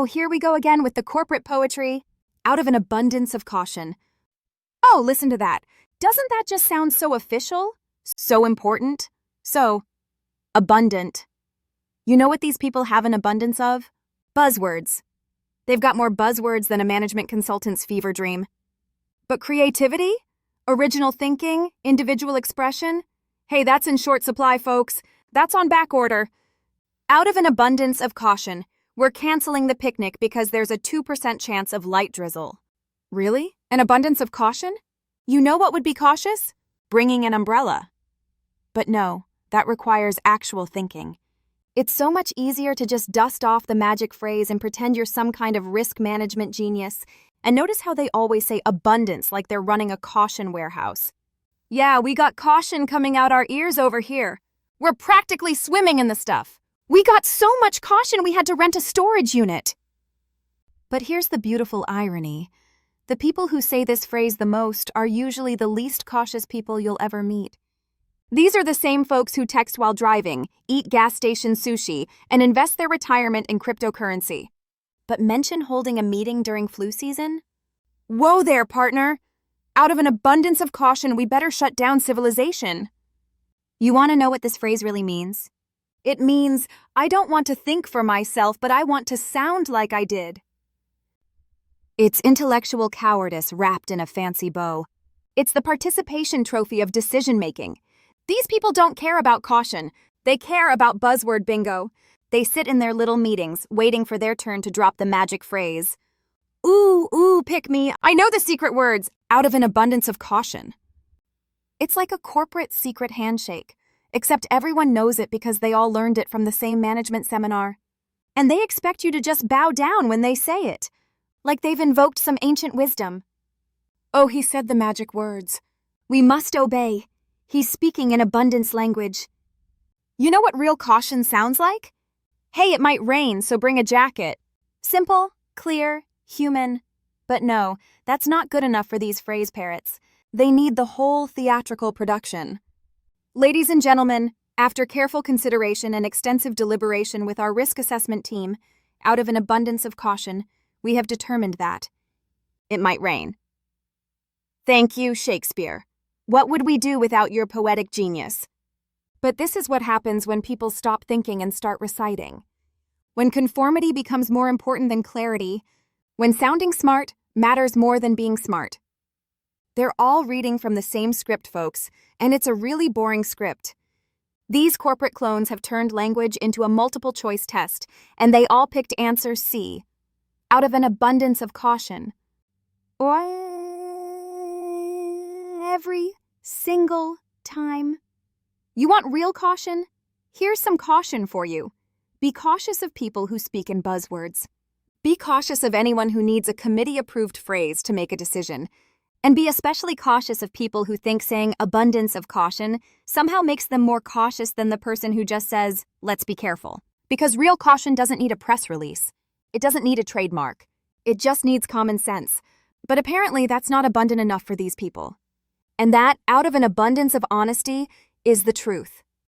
Oh, here we go again with the corporate poetry. Out of an abundance of caution. Oh, listen to that. Doesn't that just sound so official? So important? So abundant. You know what these people have an abundance of? Buzzwords. They've got more buzzwords than a management consultant's fever dream. But creativity? Original thinking? Individual expression? Hey, that's in short supply, folks. That's on back order. Out of an abundance of caution, we're canceling the picnic because there's a 2% chance of light drizzle. Really? An abundance of caution? You know what would be cautious? Bringing an umbrella. But no, that requires actual thinking. It's so much easier to just dust off the magic phrase and pretend you're some kind of risk management genius. And notice how they always say abundance like they're running a caution warehouse. Yeah, we got caution coming out our ears over here. We're practically swimming in the stuff. We got so much caution we had to rent a storage unit. But here's the beautiful irony. The people who say this phrase the most are usually the least cautious people you'll ever meet. These are the same folks who text while driving, eat gas station sushi, and invest their retirement in cryptocurrency. But mention holding a meeting during flu season? Whoa there, partner! Out of an abundance of caution, we better shut down civilization. You want to know what this phrase really means? It means, I don't want to think for myself, but I want to sound like I did. It's intellectual cowardice wrapped in a fancy bow. It's the participation trophy of decision-making. These people don't care about caution. They care about buzzword bingo. They sit in their little meetings, waiting for their turn to drop the magic phrase. Ooh, pick me. I know the secret words. Out of an abundance of caution. It's like a corporate secret handshake, except everyone knows it because they all learned it from the same management seminar. And they expect you to just bow down when they say it, like they've invoked some ancient wisdom. Oh, he said the magic words. We must obey. He's speaking in abundance language. You know what real caution sounds like? Hey, it might rain, so bring a jacket. Simple, clear, human. But no, that's not good enough for these phrase parrots. They need the whole theatrical production. Ladies and gentlemen, after careful consideration and extensive deliberation with our risk assessment team, out of an abundance of caution, we have determined that it might rain. Thank you, Shakespeare. What would we do without your poetic genius? But this is what happens when people stop thinking and start reciting. When conformity becomes more important than clarity, when sounding smart matters more than being smart. They're all reading from the same script, folks, and it's a really boring script. These corporate clones have turned language into a multiple-choice test, and they all picked answer C, out of an abundance of caution. Every single time. You want real caution? Here's some caution for you. Be cautious of people who speak in buzzwords. Be cautious of anyone who needs a committee-approved phrase to make a decision. And be especially cautious of people who think saying abundance of caution somehow makes them more cautious than the person who just says, let's be careful. Because real caution doesn't need a press release. It doesn't need a trademark. It just needs common sense. But apparently that's not abundant enough for these people. And that, out of an abundance of honesty, is the truth.